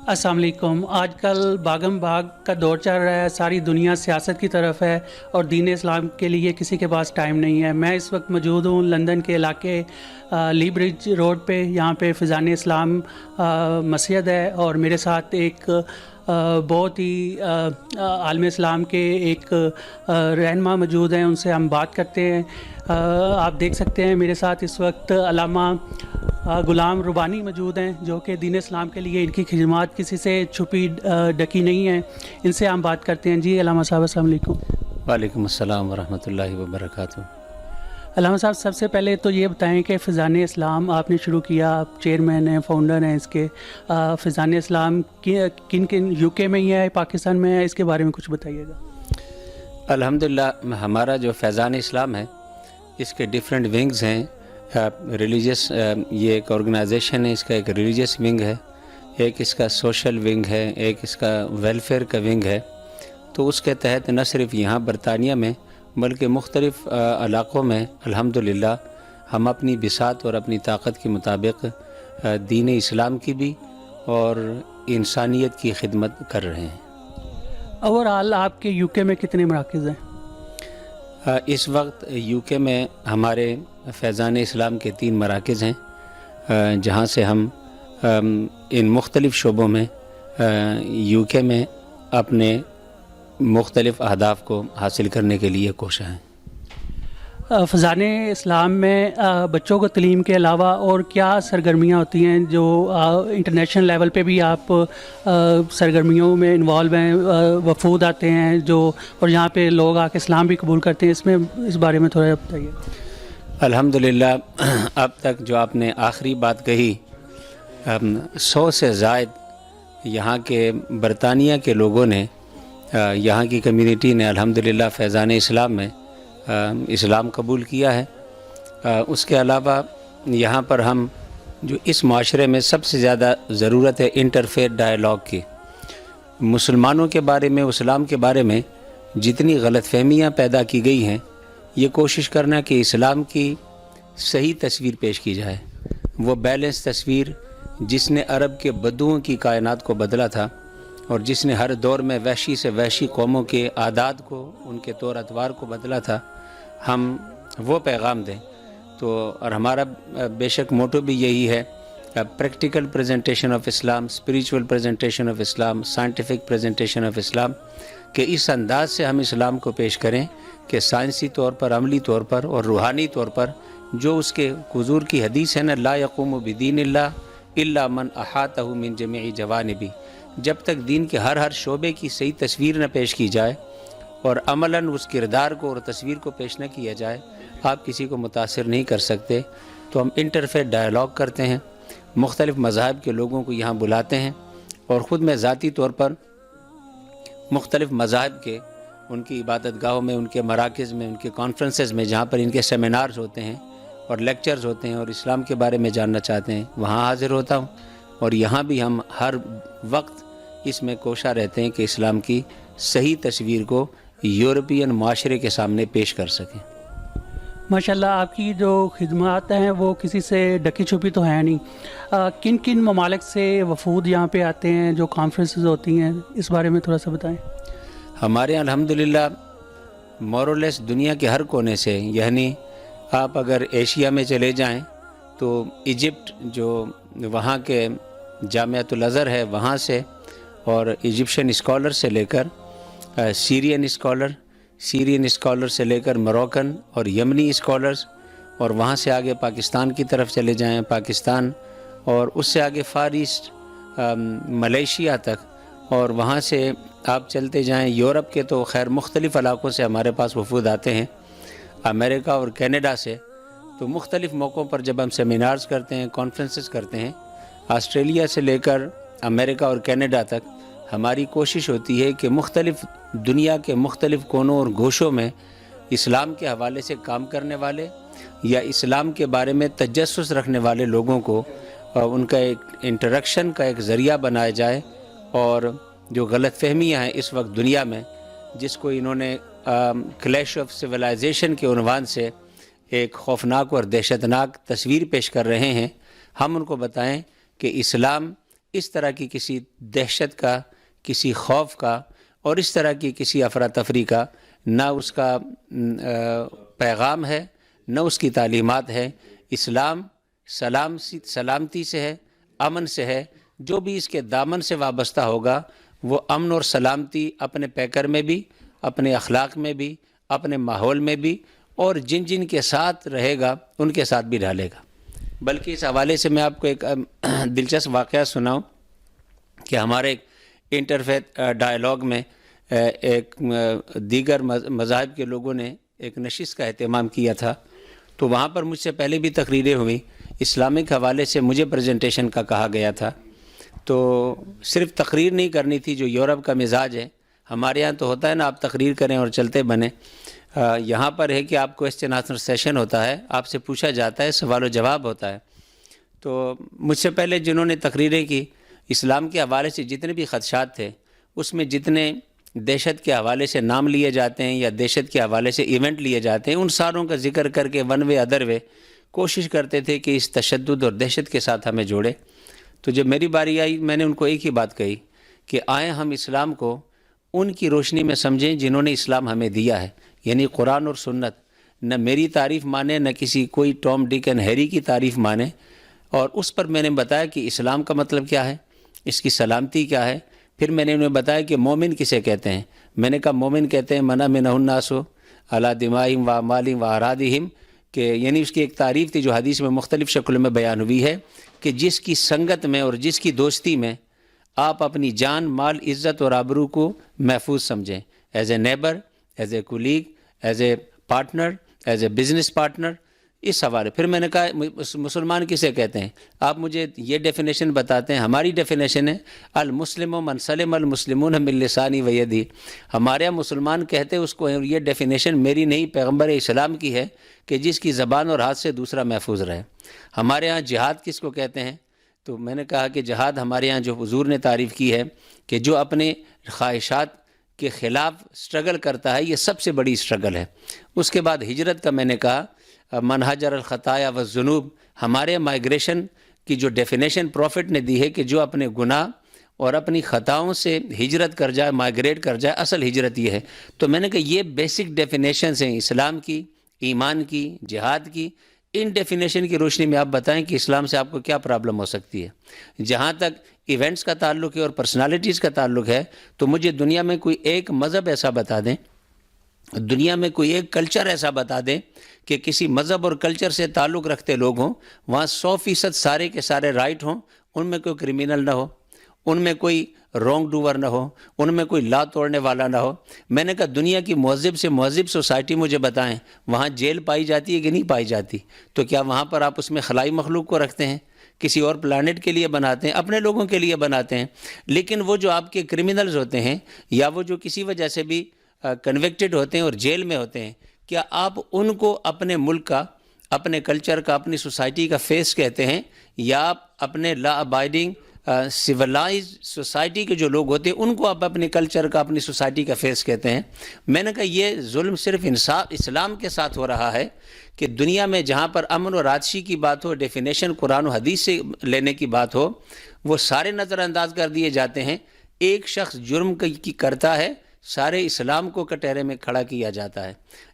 السلام علیکم۔ آج کل بھاگم بھاگ کا دور چل رہا ہے، ساری دنیا سیاست کی طرف ہے اور دین اسلام کے لیے کسی کے پاس ٹائم نہیں ہے۔ میں اس وقت موجود ہوں لندن کے علاقے لی برج روڈ پہ، یہاں پہ فیضان اسلام مسجد ہے، اور میرے ساتھ ایک بہت ہی عالم اسلام کے ایک رہنما موجود ہیں، ان سے ہم بات کرتے ہیں۔ آپ دیکھ سکتے ہیں میرے ساتھ اس وقت علامہ غلام ربانی موجود ہیں، جو کہ دین اسلام کے لیے ان کی خدمات کسی سے چھپی ڈکی نہیں ہیں۔ ان سے ہم بات کرتے ہیں۔ جی علامہ صاحب السلام علیکم۔ وعلیکم السلام ورحمۃ اللہ وبرکاتہ۔ علامہ صاحب، سب سے پہلے تو یہ بتائیں کہ فیضان اسلام آپ نے شروع کیا، آپ چیئرمین ہیں، فاؤنڈر ہیں اس کے۔ فیضان اسلام کن کن یو کے میں ہی ہے، پاکستان میں ہے، اس کے بارے میں کچھ بتائیے گا۔ الحمدللہ ہمارا جو فیضان اسلام ہے اس کے ڈیفرنٹ ونگز ہیں۔ ریلیجیس یہ ایک آرگنائزیشن ہے، اس کا ایک ریلیجیس ونگ ہے، ایک اس کا سوشل ونگ ہے، ایک اس کا ویلفیئر کا ونگ ہے۔ تو اس کے تحت نہ صرف یہاں برطانیہ میں بلکہ مختلف علاقوں میں الحمدللہ ہم اپنی بساط اور اپنی طاقت کے مطابق دین اسلام کی بھی اور انسانیت کی خدمت کر رہے ہیں۔ اوور آل آپ کے یو کے میں کتنے مراکز ہیں؟ اس وقت یو کے میں ہمارے فیضان اسلام کے 3 مراکز ہیں، جہاں سے ہم ان مختلف شعبوں میں یو کے میں اپنے مختلف اہداف کو حاصل کرنے کے لیے کوشاں ہیں۔ فیضان اسلام میں بچوں کو تعلیم کے علاوہ اور کیا سرگرمیاں ہوتی ہیں جو انٹرنیشنل لیول پہ بھی آپ سرگرمیوں میں انوالو ہیں؟ وفود آتے ہیں جو، اور یہاں پہ لوگ آ کے اسلام بھی قبول کرتے ہیں، اس بارے میں تھوڑا بتائیے۔ الحمدللہ اب تک جو آپ نے آخری بات کہی، 100 سے زائد یہاں کے برطانیہ کے لوگوں نے، یہاں کی کمیونٹی نے الحمدللہ فیضان اسلام میں اسلام قبول کیا ہے۔ اس کے علاوہ یہاں پر ہم جو اس معاشرے میں سب سے زیادہ ضرورت ہے انٹرفیتھ ڈائیلاگ کی، مسلمانوں کے بارے میں، اسلام کے بارے میں جتنی غلط فہمیاں پیدا کی گئی ہیں، یہ کوشش کرنا کہ اسلام کی صحیح تصویر پیش کی جائے، وہ بیلنس تصویر جس نے عرب کے بدوؤں کی کائنات کو بدلا تھا اور جس نے ہر دور میں وحشی سے وحشی قوموں کے عادات کو، ان کے طور اتوار کو بدلا تھا، ہم وہ پیغام دیں۔ تو اور ہمارا بے شک موٹو بھی یہی ہے، practical presentation of Islam, spiritual presentation of Islam, scientific presentation of Islam, کہ اس انداز سے ہم اسلام کو پیش کریں کہ سائنسی طور پر، عملی طور پر اور روحانی طور پر جو اس کے حضور کی حدیث ہے نا، لا یقوم بدین اللہ الا من احاطہ من جمیع جوانبی، جب تک دین کے ہر شعبے کی صحیح تصویر نہ پیش کی جائے اور عملاً اس کردار کو اور تصویر کو پیش نہ کیا جائے، آپ کسی کو متاثر نہیں کر سکتے۔ تو ہم انٹرفیتھ ڈائیلاگ کرتے ہیں، مختلف مذاہب کے لوگوں کو یہاں بلاتے ہیں، اور خود میں ذاتی طور پر مختلف مذاہب کے ان کی عبادت گاہوں میں، ان کے مراکز میں، ان کے کانفرنسز میں، جہاں پر ان کے سیمینارز ہوتے ہیں اور لیکچرز ہوتے ہیں اور اسلام کے بارے میں جاننا چاہتے ہیں، وہاں حاضر ہوتا ہوں۔ اور یہاں بھی ہم ہر وقت اس میں کوشاں رہتے ہیں کہ اسلام کی صحیح تصویر کو یورپین معاشرے کے سامنے پیش کر سکیں۔ ماشاءاللہ، آپ کی جو خدمات ہیں وہ کسی سے ڈکی چھپی تو ہیں نہیں۔ کن کن ممالک سے وفود یہاں پہ آتے ہیں جو کانفرنسز ہوتی ہیں، اس بارے میں تھوڑا سا بتائیں۔ ہمارے یہاں الحمدللہ مورلیس دنیا کے ہر کونے سے، یعنی آپ اگر ایشیا میں چلے جائیں تو ایجپٹ، جو وہاں کے جامعۃ الازہر ہے وہاں سے، اور ایجپشین اسکالر سے لے کر سیرین اسکالر سے لے کر موروکن اور یمنی اسکالرز، اور وہاں سے آگے پاکستان کی طرف چلے جائیں، پاکستان، اور اس سے آگے فار ایسٹ ملیشیا تک، اور وہاں سے آپ چلتے جائیں یورپ کے تو خیر مختلف علاقوں سے ہمارے پاس وفود آتے ہیں، امریکہ اور کینیڈا سے۔ تو مختلف موقعوں پر جب ہم سیمینارز کرتے ہیں، کانفرنسز کرتے ہیں، آسٹریلیا سے لے کر امریکہ اور کینیڈا تک، ہماری کوشش ہوتی ہے کہ مختلف دنیا کے مختلف کونوں اور گوشوں میں اسلام کے حوالے سے کام کرنے والے یا اسلام کے بارے میں تجسس رکھنے والے لوگوں کو ان کا ایک انٹریکشن کا ایک ذریعہ بنایا جائے، اور جو غلط فہمیاں ہیں اس وقت دنیا میں، جس کو انہوں نے کلیش آف سویلائزیشن کے عنوان سے ایک خوفناک اور دہشتناک تصویر پیش کر رہے ہیں، ہم ان کو بتائیں کہ اسلام اس طرح کی کسی دہشت کا، کسی خوف کا اور اس طرح کی کسی افراتفری کا نہ اس کا پیغام ہے، نہ اس کی تعلیمات ہے۔ اسلام سلامتی سے ہے، امن سے ہے۔ جو بھی اس کے دامن سے وابستہ ہوگا وہ امن اور سلامتی اپنے پیکر میں بھی، اپنے اخلاق میں بھی، اپنے ماحول میں بھی، اور جن جن کے ساتھ رہے گا ان کے ساتھ بھی ڈالے گا۔ بلکہ اس حوالے سے میں آپ کو ایک دلچسپ واقعہ سناؤں کہ ہمارے انٹرفیتھ ڈائیلاگ میں ایک دیگر مذاہب کے لوگوں نے ایک نشست کا اہتمام کیا تھا، تو وہاں پر مجھ سے پہلے بھی تقریریں ہوئی، اسلامک حوالے سے مجھے پریزنٹیشن کا کہا گیا تھا۔ تو صرف تقریر نہیں کرنی تھی جو یورپ کا مزاج ہے، ہمارے ہاں تو ہوتا ہے نا آپ تقریر کریں اور چلتے بنیں، یہاں پر ہے کہ آپ کوسچن آنسر سیشن ہوتا ہے، آپ سے پوچھا جاتا ہے، سوال و جواب ہوتا ہے۔ تو مجھ سے پہلے جنہوں نے تقریریں کی، اسلام کے حوالے سے جتنے بھی خدشات تھے، اس میں جتنے دہشت کے حوالے سے نام لیے جاتے ہیں یا دہشت کے حوالے سے ایونٹ لیے جاتے ہیں، ان ساروں کا ذکر کر کے ون وے ادر وے کوشش کرتے تھے کہ اس تشدد اور دہشت کے ساتھ ہمیں جوڑے۔ تو جب میری باری آئی میں نے ان کو ایک ہی بات کہی کہ آئیں ہم اسلام کو ان کی روشنی میں سمجھیں جنہوں نے اسلام ہمیں دیا ہے، یعنی قرآن اور سنت۔ نہ میری تعریف مانے، نہ کسی کوئی ٹام ڈک اینڈ ہیری کی تعریف مانے، اور اس پر میں نے بتایا کہ اسلام کا مطلب کیا ہے، اس کی سلامتی کیا ہے۔ پھر میں نے انہیں بتایا کہ مومن کسے کہتے ہیں۔ میں نے کہا مومن کہتے ہیں من امنہ الناس علی دمائہم و اعمالہم و اعراضہم، کہ یعنی اس کی ایک تعریف تھی جو حدیث میں مختلف شکلوں میں بیان ہوئی ہے کہ جس کی سنگت میں اور جس کی دوستی میں آپ اپنی جان، مال، عزت اور آبرو کو محفوظ سمجھیں، as a neighbour, as a colleague, as a partner, as a business partner. اس حوالے پھر میں نے کہا مسلمان کسے کہتے ہیں، آپ مجھے یہ ڈیفینیشن بتاتے ہیں۔ ہماری ڈیفینیشن ہے المسلم من سلم المسلمون من لسانی و یدی۔ ہمارے یہاں مسلمان کہتے اس کو، یہ ڈیفینیشن میری نہیں، پیغمبر اسلام کی ہے کہ جس کی زبان اور ہاتھ سے دوسرا محفوظ رہے۔ ہمارے ہاں جہاد کس کو کہتے ہیں، تو میں نے کہا کہ جہاد ہمارے ہاں جو حضور نے تعریف کی ہے کہ جو اپنے خواہشات کے خلاف سٹرگل کرتا ہے، یہ سب سے بڑی سٹرگل ہے۔ اس کے بعد ہجرت کا میں نے کہا من ہجر الخطایا والذنوب۔ ہمارے مائیگریشن کی جو ڈیفینیشن پروفٹ نے دی ہے کہ جو اپنے گناہ اور اپنی خطاؤں سے ہجرت کر جائے، مائیگریٹ کر جائے، اصل ہجرت یہ ہے۔ تو میں نے کہا یہ بیسک ڈیفینیشنز ہیں اسلام کی، ایمان کی، جہاد کی۔ ان ڈیفینیشن کی روشنی میں آپ بتائیں کہ اسلام سے آپ کو کیا پرابلم ہو سکتی ہے۔ جہاں تک ایونٹس کا تعلق ہے اور پرسنالٹیز کا تعلق ہے، تو مجھے دنیا میں کوئی ایک مذہب ایسا بتا دیں، دنیا میں کوئی ایک کلچر ایسا بتا دیں کہ کسی مذہب اور کلچر سے تعلق رکھتے لوگ ہوں، وہاں 100% سارے کے سارے رائٹ ہوں، ان میں کوئی کرمینل نہ ہو، ان میں کوئی رونگ ڈوور نہ ہو، ان میں کوئی لا توڑنے والا نہ ہو۔ میں نے کہا دنیا کی مہذب سے مہذب سوسائٹی مجھے بتائیں، وہاں جیل پائی جاتی ہے کہ نہیں پائی جاتی؟ تو کیا وہاں پر آپ اس میں خلائی مخلوق کو رکھتے ہیں؟ کسی اور پلانٹ کے لیے بناتے ہیں؟ اپنے لوگوں کے لیے بناتے ہیں۔ لیکن وہ جو آپ کے کرمینلز ہوتے ہیں یا وہ جو کسی وجہ سے بھی کنوکٹڈ ہوتے ہیں اور جیل میں ہوتے ہیں، کیا آپ ان کو اپنے ملک کا، اپنے کلچر کا، اپنی سوسائٹی کا فیس کہتے ہیں، یا آپ اپنے لا ابائڈنگ سویلائز سوسائٹی کے جو لوگ ہوتے ہیں ان کو آپ اپنے کلچر کا، اپنی سوسائٹی کا فیس کہتے ہیں؟ میں نے کہا یہ ظلم صرف اسلام کے ساتھ ہو رہا ہے کہ دنیا میں جہاں پر امن و رادشی کی بات ہو، ڈیفینیشن قرآن و حدیث سے لینے کی بات ہو، وہ سارے نظر انداز کر دیے جاتے ہیں۔ ایک شخص جرم کی کرتا ہے، سارے اسلام کو کٹہرے میں کھڑا کیا جاتا ہے۔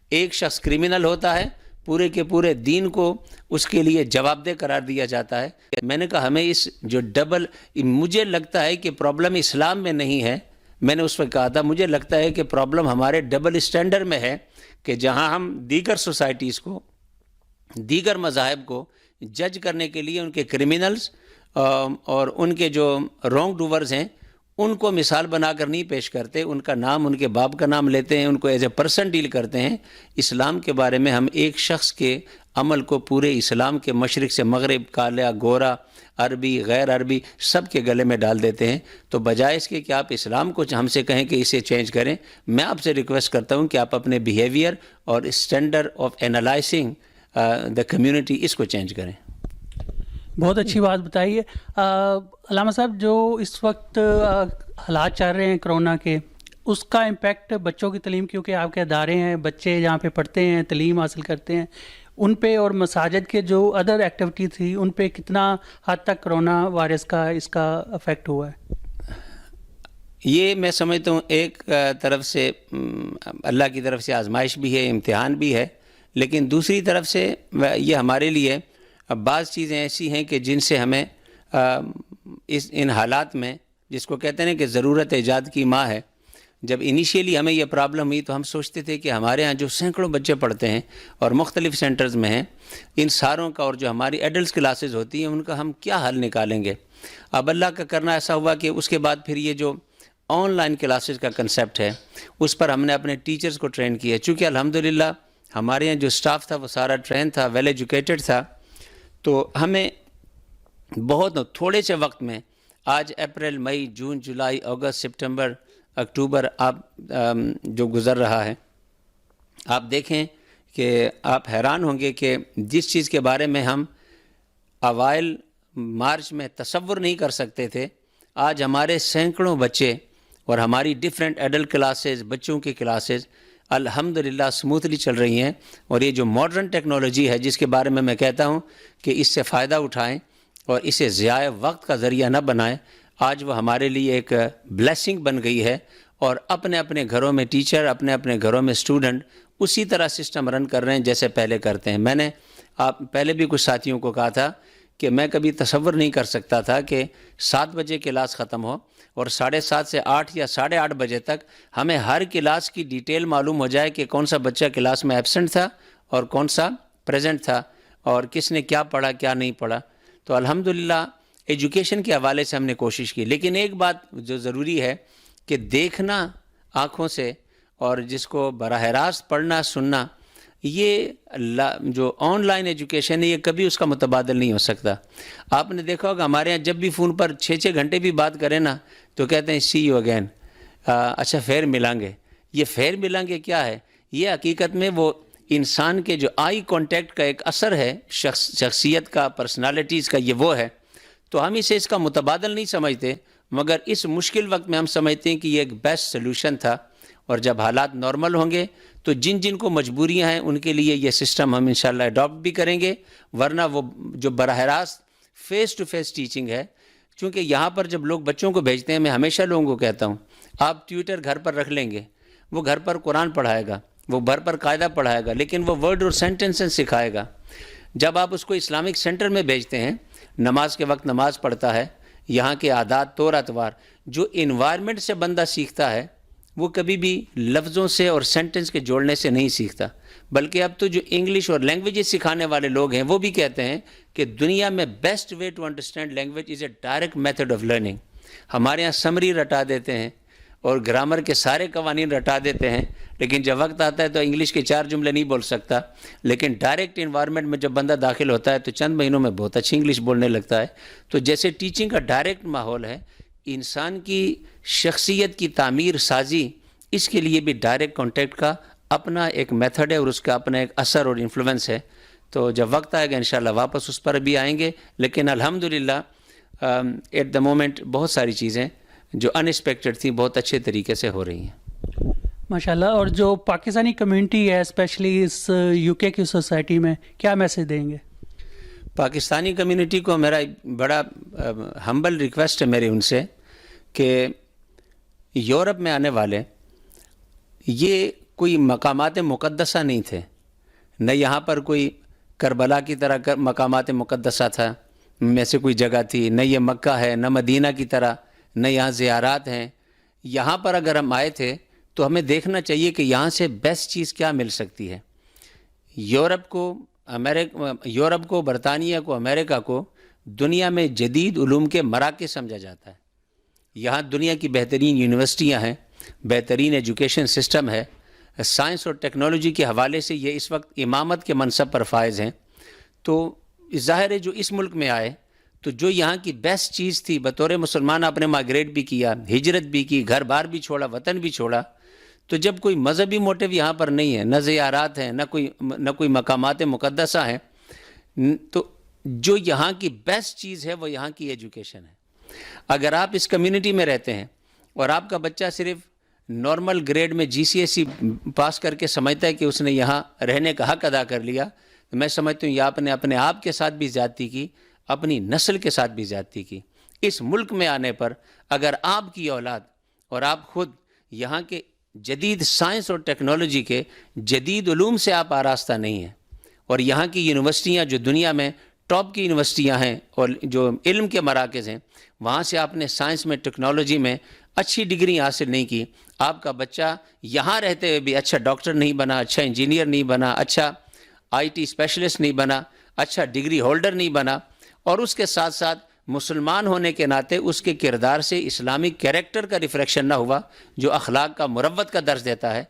ایک شخص کرمینل ہوتا ہے، پورے کے پورے دین کو اس کے لیے جواب دہ قرار دیا جاتا ہے۔ میں نے کہا ہمیں اس جو مجھے لگتا ہے کہ پرابلم اسلام میں نہیں ہے، میں نے اس وقت کہا تھا مجھے لگتا ہے کہ پرابلم ہمارے ڈبل اسٹینڈرڈ میں ہے، کہ جہاں ہم دیگر سوسائٹیز کو، دیگر مذاہب کو جج کرنے کے لیے ان کے کرمینلز اور ان کے جو رونگ ڈوورز ہیں ان کو مثال بنا کر نہیں پیش کرتے، ان کا نام، ان کے باپ کا نام لیتے ہیں، ان کو ایز اے پرسن ڈیل کرتے ہیں۔ اسلام کے بارے میں ہم ایک شخص کے عمل کو پورے اسلام کے مشرق سے مغرب، کالا، گورا، عربی، غیر عربی، سب کے گلے میں ڈال دیتے ہیں۔ تو بجائے اس کے کہ آپ اسلام کو ہم سے کہیں کہ اسے چینج کریں، میں آپ سے ریکویسٹ کرتا ہوں کہ آپ اپنے بیہیویئر اور standard of analysing the community اس کو چینج کریں۔ بہت اچھی بات بتائی ہے علامہ صاحب۔ جو اس وقت حالات چل رہے ہیں کرونا کے، اس کا امپیکٹ بچوں کی تعلیم، کیونکہ آپ کے ادارے ہیں، بچے جہاں پہ پڑھتے ہیں، تعلیم حاصل کرتے ہیں، ان پہ اور مساجد کے جو ادر ایکٹیویٹی تھی ان پہ کتنا حد تک کرونا وائرس کا اس کا افیکٹ ہوا ہے؟ یہ میں سمجھتا ہوں ایک طرف سے اللہ کی طرف سے آزمائش بھی ہے، امتحان بھی ہے، لیکن دوسری طرف سے یہ ہمارے لیے بعض چیزیں ایسی ہیں کہ جن سے ہمیں ان حالات میں، جس کو کہتے ہیں کہ ضرورت ایجاد کی ماں ہے، جب انیشیلی ہمیں یہ پرابلم ہوئی تو ہم سوچتے تھے کہ ہمارے ہاں جو سینکڑوں بچے پڑھتے ہیں اور مختلف سینٹرز میں ہیں، ان ساروں کا اور جو ہماری ایڈلٹس کلاسز ہوتی ہیں ان کا ہم کیا حل نکالیں گے۔ اب اللہ کا کرنا ایسا ہوا کہ اس کے بعد پھر یہ جو آن لائن کلاسز کا کنسیپٹ ہے اس پر ہم نے اپنے ٹیچرز کو ٹرین کیا، چونکہ الحمدللہ ہمارے یہاں جو سٹاف تھا وہ سارا ٹرین تھا، ویل ایجوکیٹڈ تھا، تو ہمیں بہت تھوڑے سے وقت میں آج اپریل، مئی، جون، جولائی، اگست، سپٹمبر، اکتوبر آپ جو گزر رہا ہے، آپ دیکھیں کہ آپ حیران ہوں گے کہ جس چیز کے بارے میں ہم اوائل مارچ میں تصور نہیں کر سکتے تھے، آج ہمارے سینکڑوں بچے اور ہماری ڈیفرنٹ ایڈلٹ کلاسز، بچوں کی کلاسز الحمدللہ سموتھلی چل رہی ہیں، اور یہ جو ماڈرن ٹیکنالوجی ہے جس کے بارے میں میں کہتا ہوں کہ اس سے فائدہ اٹھائیں اور اسے ضیاع وقت کا ذریعہ نہ بنائیں، آج وہ ہمارے لیے ایک بلیسنگ بن گئی ہے، اور اپنے اپنے گھروں میں ٹیچر، اپنے اپنے گھروں میں اسٹوڈنٹ اسی طرح سسٹم رن کر رہے ہیں جیسے پہلے کرتے ہیں۔ میں نے پہلے بھی کچھ ساتھیوں کو کہا تھا کہ میں کبھی تصور نہیں کر سکتا تھا کہ 7 بجے کلاس ختم ہو اور 7:30 سے 8 یا 8:30 بجے تک ہمیں ہر کلاس کی ڈیٹیل معلوم ہو جائے کہ کون سا بچہ کلاس میں ایبسنٹ تھا اور کون سا پریزنٹ تھا اور کس نے کیا پڑھا کیا نہیں پڑھا۔ تو الحمدللہ ایجوکیشن کے حوالے سے ہم نے کوشش کی، لیکن ایک بات جو ضروری ہے کہ دیکھنا آنکھوں سے اور جس کو براہ راست پڑھنا سننا، یہ جو آن لائن ایجوکیشن ہے یہ کبھی اس کا متبادل نہیں ہو سکتا۔ آپ نے دیکھا ہوگا ہمارے ہاں جب بھی فون پر 6 گھنٹے بھی بات کریں نا تو کہتے ہیں سی یو اگین، اچھا پھر ملیں گے۔ یہ پھر ملیں گے کیا ہے؟ یہ حقیقت میں وہ انسان کے جو آئی کانٹیکٹ کا ایک اثر ہے، شخصیت کا، پرسنالٹیز کا، یہ وہ ہے۔ تو ہم اسے اس کا متبادل نہیں سمجھتے، مگر اس مشکل وقت میں ہم سمجھتے ہیں کہ یہ ایک بیسٹ سلوشن تھا، اور جب حالات نارمل ہوں گے تو جن جن کو مجبوریاں ہیں ان کے لیے یہ سسٹم ہم انشاءاللہ اڈاپٹ بھی کریں گے، ورنہ وہ جو براہ راست فیس ٹو فیس ٹیچنگ ہے، چونکہ یہاں پر جب لوگ بچوں کو بھیجتے ہیں، میں ہمیشہ لوگوں کو کہتا ہوں آپ ٹیوٹر گھر پر رکھ لیں گے، وہ گھر پر قرآن پڑھائے گا، وہ گھر پر قاعدہ پڑھائے گا، لیکن وہ ورڈ اور سینٹنسز سکھائے گا۔ جب آپ اس کو اسلامک سینٹر میں بھیجتے ہیں، نماز کے وقت نماز پڑھتا ہے، یہاں کے عادات طور اتوار، جو انوائرمنٹ سے بندہ سیکھتا ہے وہ کبھی بھی لفظوں سے اور سینٹنس کے جوڑنے سے نہیں سیکھتا، بلکہ اب تو جو انگلش اور لینگویجز سکھانے والے لوگ ہیں وہ بھی کہتے ہیں کہ دنیا میں best way to understand language is a direct method of learning. ہمارے یہاں سمری رٹا دیتے ہیں اور گرامر کے سارے قوانین رٹا دیتے ہیں، لیکن جب وقت آتا ہے تو انگلش کے 4 جملے نہیں بول سکتا، لیکن ڈائریکٹ انوائرمنٹ میں جب بندہ داخل ہوتا ہے تو چند مہینوں میں بہت اچھی انگلش بولنے لگتا ہے۔ تو جیسے ٹیچنگ کا ڈائریکٹ ماحول ہے، انسان کی شخصیت کی تعمیر سازی، اس کے لیے بھی ڈائریکٹ کانٹیکٹ کا اپنا ایک میتھڈ ہے اور اس کا اپنا ایک اثر اور انفلوئنس ہے۔ تو جب وقت آئے گا انشاءاللہ واپس اس پر بھی آئیں گے، لیکن الحمدللہ ایٹ دا مومنٹ بہت ساری چیزیں جو ان ایکسپیکٹڈ تھیں بہت اچھے طریقے سے ہو رہی ہیں ماشاءاللہ۔ اور جو پاکستانی کمیونٹی ہے اسپیشلی اس یو کے کی سوسائٹی میں، کیا میسج دیں گے؟ پاکستانی کمیونٹی کو میرا بڑا ہمبل ریکویسٹ ہے میری ان سے کہ یورپ میں آنے والے یہ کوئی مقامات مقدسہ نہیں تھے، نہ یہاں پر کوئی کربلا کی طرح مقامات مقدسہ تھا میں سے کوئی جگہ تھی، نہ یہ مکہ ہے، نہ مدینہ کی طرح، نہ یہاں زیارات ہیں۔ یہاں پر اگر ہم آئے تھے تو ہمیں دیکھنا چاہیے کہ یہاں سے بیسٹ چیز کیا مل سکتی ہے۔ یورپ کو، برطانیہ کو، امریکہ کو دنیا میں جدید علوم کے مراکز سمجھا جاتا ہے۔ یہاں دنیا کی بہترین یونیورسٹیاں ہیں، بہترین ایجوکیشن سسٹم ہے، سائنس اور ٹیکنالوجی کے حوالے سے یہ اس وقت امامت کے منصب پر فائز ہیں۔ تو ظاہر ہے جو اس ملک میں آئے تو جو یہاں کی بیسٹ چیز تھی، بطور مسلمان آپ نے مائگریٹ بھی کیا، ہجرت بھی کی، گھر بار بھی چھوڑا، وطن بھی چھوڑا، تو جب کوئی مذہبی موٹیو یہاں پر نہیں ہے، نہ زیارات ہیں، نہ کوئی مقامات مقدسہ ہیں، تو جو یہاں کی بیسٹ چیز ہے وہ یہاں کی ایجوکیشن ہے۔ اگر آپ اس کمیونٹی میں رہتے ہیں اور آپ کا بچہ صرف نارمل گریڈ میں GCSE پاس کر کے سمجھتا ہے کہ اس نے یہاں رہنے کا حق ادا کر لیا، میں سمجھتا ہوں یہ آپ نے اپنے آپ کے ساتھ بھی زیادتی کی، اپنی نسل کے ساتھ بھی زیادتی کی۔ اس ملک میں آنے پر اگر آپ کی اولاد اور آپ خود یہاں کے جدید سائنس اور ٹیکنالوجی کے جدید علوم سے آپ آراستہ نہیں ہیں، اور یہاں کی یونیورسٹیاں جو دنیا میں ٹاپ کی یونیورسٹیاں ہیں اور جو علم کے مراکز ہیں، وہاں سے آپ نے سائنس میں ٹیکنالوجی میں اچھی ڈگری حاصل نہیں کی، آپ کا بچہ یہاں رہتے ہوئے بھی اچھا ڈاکٹر نہیں بنا، اچھا انجینئر نہیں بنا، اچھا آئی ٹی اسپیشلسٹ نہیں بنا، اچھا ڈگری ہولڈر نہیں بنا، اور اس کے ساتھ ساتھ مسلمان ہونے کے ناطے اس کے کردار سے اسلامک کیریکٹر کا ریفلیکشن نہ ہوا جو اخلاق کا مروت کا درس دیتا ہے،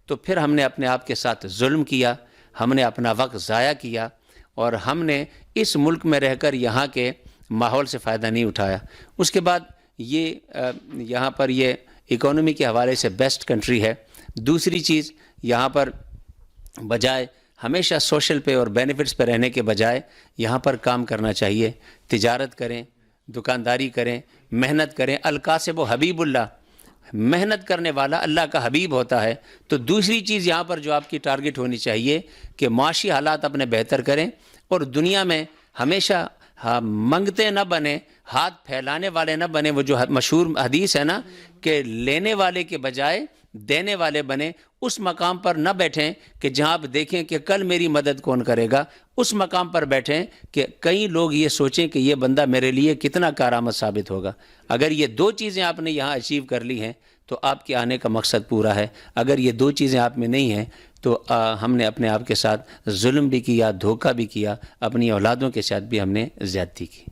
تو پھر ہم نے اپنے آپ کے ساتھ ظلم کیا، ہم نے اپنا وقت ضائع کیا، اور ہم نے اس ملک میں رہ کر یہاں کے ماحول سے فائدہ نہیں اٹھایا۔ اس کے بعد یہ یہاں پر یہ اکانومی کے حوالے سے بیسٹ کنٹری ہے۔ دوسری چیز، یہاں پر بجائے ہمیشہ سوشل پہ اور بینیفٹس پہ رہنے کے بجائے یہاں پر کام کرنا چاہیے، تجارت کریں، دکانداری کریں، محنت کریں۔ القاسب و حبیب اللہ، محنت کرنے والا اللہ کا حبیب ہوتا ہے۔ تو دوسری چیز یہاں پر جو آپ کی ٹارگٹ ہونی چاہیے کہ معاشی حالات اپنے بہتر کریں، اور دنیا میں ہمیشہ منگتے نہ بنیں، ہاتھ پھیلانے والے نہ بنیں۔ وہ جو مشہور حدیث ہے نا کہ لینے والے کے بجائے دینے والے بنیں۔ اس مقام پر نہ بیٹھیں کہ جہاں آپ دیکھیں کہ کل میری مدد کون کرے گا، اس مقام پر بیٹھیں کہ کئی لوگ یہ سوچیں کہ یہ بندہ میرے لیے کتنا کارآمد ثابت ہوگا۔ اگر یہ دو چیزیں آپ نے یہاں اچیو کر لی ہیں تو آپ کے آنے کا مقصد پورا ہے۔ اگر یہ دو چیزیں آپ میں نہیں ہیں تو ہم نے اپنے آپ کے ساتھ ظلم بھی کیا، دھوکہ بھی کیا، اپنی اولادوں کے ساتھ بھی ہم نے زیادتی کی۔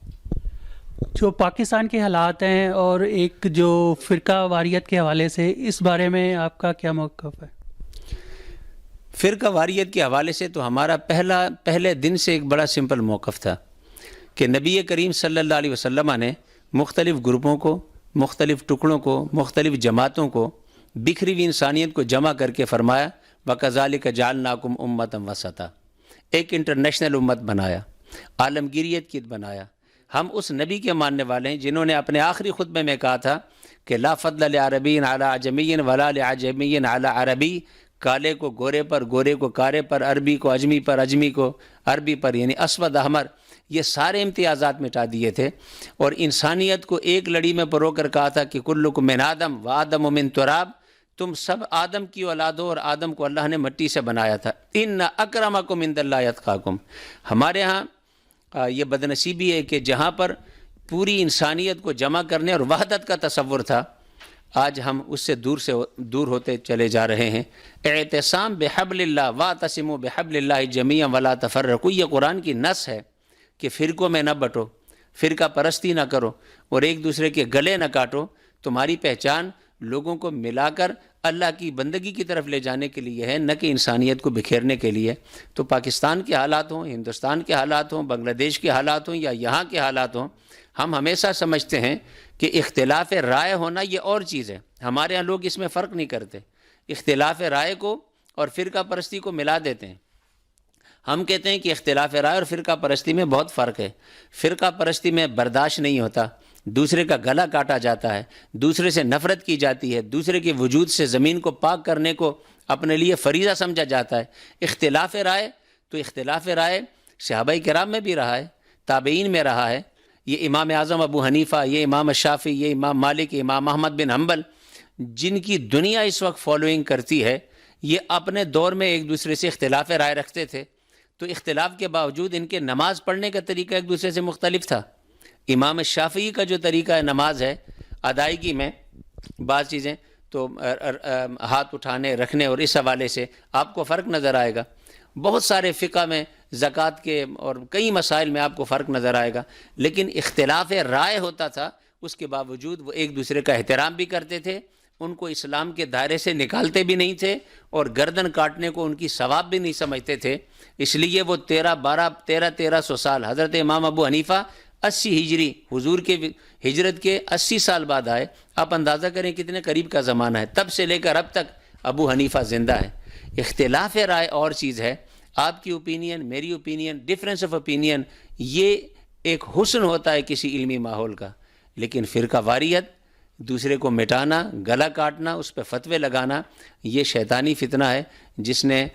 جو پاکستان کے حالات ہیں اور ایک جو فرقہ واریت کے حوالے سے، اس بارے میں آپ کا کیا موقف ہے؟ فرقہ واریت کے حوالے سے تو ہمارا پہلے دن سے ایک بڑا سمپل موقف تھا کہ نبی کریم صلی اللہ علیہ وسلم نے مختلف گروپوں کو، مختلف ٹکڑوں کو، مختلف جماعتوں کو، بکھری ہوئی انسانیت کو جمع کر کے فرمایا وَكَذَلِكَ جَعَلْنَاكُمْ أُمَّةً وَسَطًا، ایک انٹرنیشنل امت بنایا، عالمگیریت کی بنایا۔ ہم اس نبی کے ماننے والے ہیں جنہوں نے اپنے آخری خطبے میں کہا تھا کہ لا فضل لعربی علی عجمی ولا لعجمی علی عربی، کالے کو گورے پر، گورے کو کالے پر، عربی کو اجمی پر، اجمی کو عربی پر، یعنی اسود احمر، یہ سارے امتیازات مٹا دیے تھے، اور انسانیت کو ایک لڑی میں پرو کر کہا تھا کہ کلکم من آدم و آدم من تراب، تم سب آدم کی اولاد ہو اور آدم کو اللہ نے مٹی سے بنایا تھا۔ ان اکرمکم عند اللہ اتقاکم۔ ہمارے ہاں یہ بدنصیبی ہے کہ جہاں پر پوری انسانیت کو جمع کرنے اور وحدت کا تصور تھا، آج ہم اس سے دور ہوتے چلے جا رہے ہیں۔ اعتصام بحبل اللہ واعتصموا بحبل اللہ جمیعا ولا تفرقوا، یہ قرآن کی نص ہے کہ فرقوں میں نہ بٹو، فرقہ پرستی نہ کرو، اور ایک دوسرے کے گلے نہ کاٹو۔ تمہاری پہچان لوگوں کو ملا کر اللہ کی بندگی کی طرف لے جانے کے لیے ہے، نہ کہ انسانیت کو بکھیرنے کے لیے۔ تو پاکستان کے حالات ہوں، ہندوستان کے حالات ہوں، بنگلہ دیش کے حالات ہوں یا یہاں کے حالات ہوں، ہم ہمیشہ سمجھتے ہیں کہ اختلاف رائے ہونا یہ اور چیز ہے۔ ہمارے ہاں لوگ اس میں فرق نہیں کرتے، اختلاف رائے کو اور فرقہ پرستی کو ملا دیتے ہیں۔ ہم کہتے ہیں کہ اختلاف رائے اور فرقہ پرستی میں بہت فرق ہے۔ فرقہ پرستی میں برداشت نہیں ہوتا، دوسرے کا گلا کاٹا جاتا ہے، دوسرے سے نفرت کی جاتی ہے، دوسرے کے وجود سے زمین کو پاک کرنے کو اپنے لیے فریضہ سمجھا جاتا ہے۔ اختلاف رائے تو اختلاف رائے صحابہ کرام میں بھی رہا ہے، تابعین میں رہا ہے۔ یہ امام اعظم ابو حنیفہ، یہ امام شافعی، یہ امام مالک، امام احمد بن حنبل، جن کی دنیا اس وقت فالوئنگ کرتی ہے، یہ اپنے دور میں ایک دوسرے سے اختلاف رائے رکھتے تھے، تو اختلاف کے باوجود ان کے نماز پڑھنے کا طریقہ ایک دوسرے سے مختلف تھا۔ امام شافعی کا جو طریقہ نماز ہے ادائیگی میں، بعض چیزیں تو ہاتھ اٹھانے رکھنے اور اس حوالے سے آپ کو فرق نظر آئے گا۔ بہت سارے فقہ میں، زکوٰۃ کے اور کئی مسائل میں آپ کو فرق نظر آئے گا، لیکن اختلاف رائے ہوتا تھا، اس کے باوجود وہ ایک دوسرے کا احترام بھی کرتے تھے، ان کو اسلام کے دائرے سے نکالتے بھی نہیں تھے، اور گردن کاٹنے کو ان کی ثواب بھی نہیں سمجھتے تھے۔ اس لیے وہ 1300 سال، حضرت امام ابو حنیفہ 80 ہجری، حضور کے ہجرت کے 80 سال بعد آئے۔ آپ اندازہ کریں کتنے قریب کا زمانہ ہے، تب سے لے کر اب تک ابو حنیفہ زندہ ہے۔ اختلاف رائے اور چیز ہے، آپ کی اوپینین، میری اوپینین، ڈفرینس آف اوپینین، یہ ایک حسن ہوتا ہے کسی علمی ماحول کا۔ لیکن فرقہ واریت، دوسرے کو مٹانا، گلا کاٹنا، اس پہ فتوے لگانا، یہ شیطانی فتنہ ہے جس نے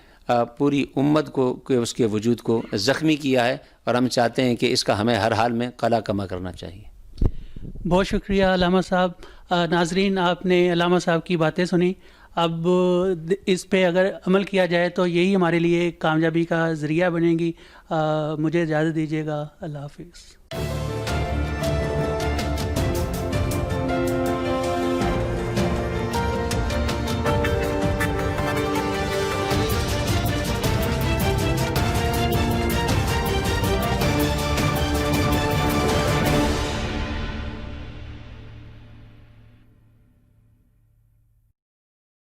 پوری امت کو کہ اس کے وجود کو زخمی کیا ہے، اور ہم چاہتے ہیں کہ اس کا ہمیں ہر حال میں قلع کما کرنا چاہیے۔ بہت شکریہ علامہ صاحب۔ ناظرین، آپ نے علامہ صاحب کی باتیں سنی، اب اس پہ اگر عمل کیا جائے تو یہی ہمارے لیے کامیابی کا ذریعہ بنے گی۔ مجھے اجازت دیجیے گا، اللہ حافظ۔